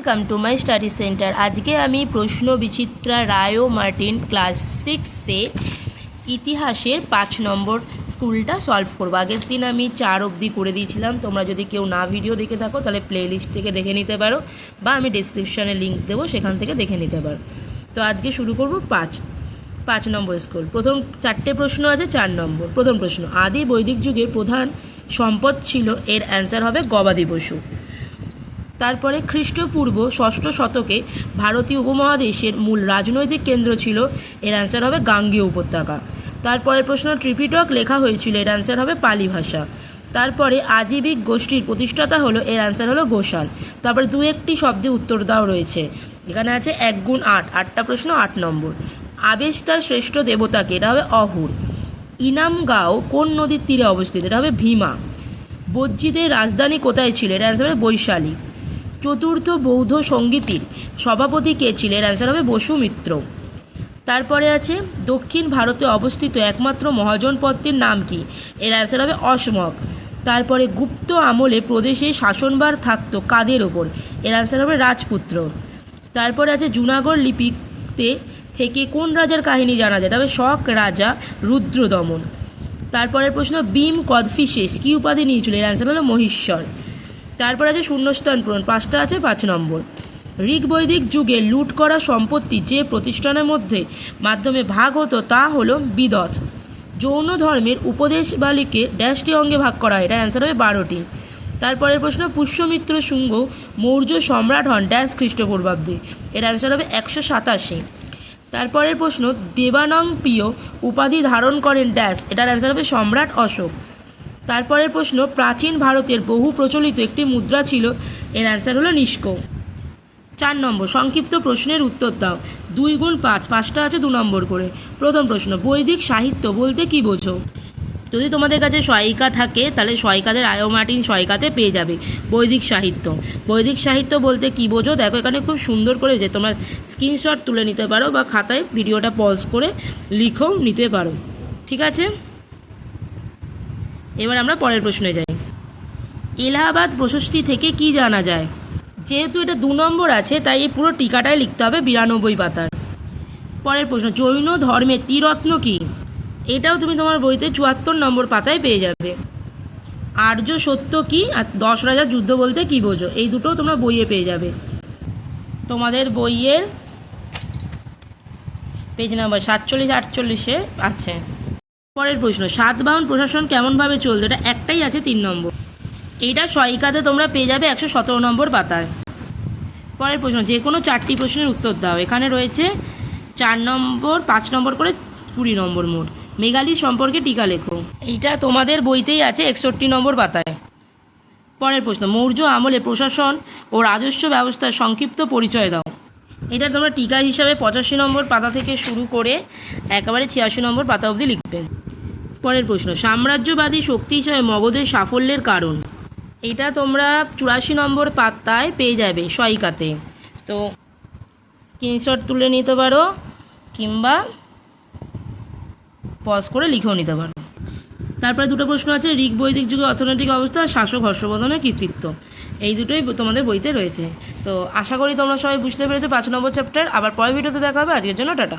Welcome to my study centre. আজকে আমি প্রশ্ন বিচিত্রা রায়ো মার্টিন ক্লাস 6-এ ইতিহাসের 5 নম্বর স্কুলটা সলভ করবো। আগের দিন আমি 4 অবধি করে দিয়েছিলাম। তোমরা যদি কেউ না ভিডিও দেখে থাকো তাহলে প্লে লিস্ট থেকে দেখে নিতে পারো, বা আমি ডিসক্রিপশানে লিঙ্ক দেবো, সেখান থেকে দেখে নিতে পারো। তো আজকে শুরু করবো 5 নম্বর স্কুল। প্রথম 4টে প্রশ্ন আছে, 4 নম্বর। প্রথম প্রশ্ন, আদি বৈদিক যুগের প্রধান সম্পদ ছিল, এর অ্যান্সার হবে গবাদি পশু। তারপরে খ্রিস্টপূর্ব 6ষ্ঠ শতকে ভারতীয় উপমহাদেশের মূল রাজনৈতিক কেন্দ্র ছিল, এর অ্যান্সার হবে গাঙ্গেয় উপত্যকা। তারপরের প্রশ্ন, ত্রিপিটক লেখা হয়েছিল, এর অ্যান্সার হবে পালি ভাষা। তারপরে আজীবিক গোষ্ঠীর প্রতিষ্ঠাতা হলো, এর অ্যান্সার হলো ঘোষাল। তারপরে 2-1টি শব্দে উত্তর দাও রয়েছে, এখানে আছে 1 গুণ 8, 8টা প্রশ্ন, 8 নম্বর। আবেস্তার শ্রেষ্ঠ দেবতাকে, এটা হবে অহুর। ইনামগাঁও কোন নদীর তীরে অবস্থিত, এটা হবে ভীমা। বজ্জীদের রাজধানী কোথায় ছিল, এর অ্যান্সার হবে বৈশালী। চতুর্থ বৌদ্ধ সঙ্গীতির সভাপতি কে ছিল, এর অ্যান্সার হবে বসুমিত্র। তারপরে আছে দক্ষিণ ভারতে অবস্থিত একমাত্র মহাজনপদটির নাম কি, এর অ্যান্সার হবে অসমক। তারপরে গুপ্ত আমলে প্রদেশে শাসনভার থাকতো কাদের ওপর, এর অ্যান্সার হবে রাজপুত্র। তারপরে আছে জুনাগড় লিপিতে থেকে কোন রাজার কাহিনী জানা যায়, তবে শক রাজা রুদ্রদমন। তারপরের প্রশ্ন, ভীম কদফিসেস কী উপাধি নিয়েছিল, এর অ্যান্সার হলো মহিষ্মর। তারপর আছে শূন্যস্থান পূরণ, 5টা আছে, 5 নম্বর। ঋগ বৈদিক যুগে লুট করা সম্পত্তি যে প্রতিষ্ঠানের মাধ্যমে ভাগ হতো তা হলো বিদত। যৌন ধর্মের উপদেশবালিকে ড্যাশটি অঙ্গে ভাগ করা হয়, এটা অ্যান্সার হবে 12টি। তারপরের প্রশ্ন, পুষ্যমিত্র শুঙ্গ মৌর্য সম্রাট হন ড্যাশ খ্রিস্টপূর্বাব্দে, এর অ্যান্সার হবে 187। তারপরের প্রশ্ন, দেবানংপিয় উপাধি ধারণ করেন ড্যাশ, এটার অ্যান্সার হবে সম্রাট অশোক। তারপরের প্রশ্ন, প্রাচীন ভারতের বহু প্রচলিত একটি মুদ্রা ছিল, এর অ্যান্সার হলো নিষ্ক। 4 নম্বর, সংক্ষিপ্ত প্রশ্নের উত্তর দাও। 2 গুণ 5, 5টা আছে, 2 নম্বর করে। প্রথম প্রশ্ন, বৈদিক সাহিত্য বলতে কি বোঝো? যদি তোমাদের কাছে সহায়িকা থাকে তাহলে সহায়িকাদের রায়ো মার্টিন সহায়িকাতে পেয়ে যাবে বৈদিক সাহিত্য। বৈদিক সাহিত্য বলতে কি বোঝো, দেখো এখানে খুব সুন্দর করে যে তোমরা স্ক্রিনশট তুলে নিতে পারো, বা খাতায় ভিডিওটা পজ করে লিখেও নিতে পারো, ঠিক আছে? এবার আমরা পরের প্রশ্নে যাই। এলাহাবাদ প্রশস্তি থেকে কি জানা যায়? যেহেতু এটা 2 নম্বর আছে তাই এই পুরো টিকাটাই লিখতে হবে 92 পাতার। পরের প্রশ্ন, জৈন ধর্মের ত্রিরত্ন কি? এটাও তুমি তোমার বইতে 74 নম্বর পাতায় পেয়ে যাবে। আর্য সত্য কি, আর 10 রাজার যুদ্ধ বলতে কি বোঝো, এই দুটোও তোমরা বইয়ে পেয়ে যাবে। তোমাদের বইয়ের পেজ নাম্বার 47-48-এ আছে। পরের প্রশ্ন, সাতবাহন প্রশাসন কেমনভাবে চলতো? এটা একটাই আছে, 3 নম্বর। এইটা সহায়িকাতে তোমরা পেয়ে যাবে 117 নম্বর পাতায়। পরের প্রশ্ন, যে কোনো 4টি প্রশ্নের উত্তর দাও। এখানে রয়েছে 4 নম্বর, 5 নম্বর করে 20 নম্বর মোট। মেঘালী সম্পর্কে টিকা লেখো, এইটা তোমাদের বইতেই আছে 61 নম্বর পাতায়। পরের প্রশ্ন, মৌর্য আমলে প্রশাসন ও রাজস্ব ব্যবস্থার সংক্ষিপ্ত পরিচয় দাও। এটা তোমরা টিকা হিসাবে 85 নম্বর পাতা থেকে শুরু করে একেবারে 86 নম্বর পাতা অবধি লিখবে। পরের প্রশ্ন, সাম্রাজ্যবাদী শক্তি হিসাবে মগধের সাফল্যের কারণ। এটা তোমরা 84 নম্বর পাতায় পেয়ে যাবে সহায়িকাতে, তো স্ক্রিনশট তুলে নিতে পারো কিংবা পজ করে লিখেও নিতে পারো। তারপরে 2টো প্রশ্ন আছে, ঋগ বৈদিক যুগের অর্থনৈতিক অবস্থা, শাসক হর্ষবর্ধনের কৃতিত্ব। এই দুটোই তোমাদের বইতে রয়েছে। তো আশা করি তোমরা সবাই বুঝতে পেরেছো 5 নম্বর চ্যাপ্টার। আবার পরের ভিডিওতে দেখা হবে। আজকের জন্য টাটা।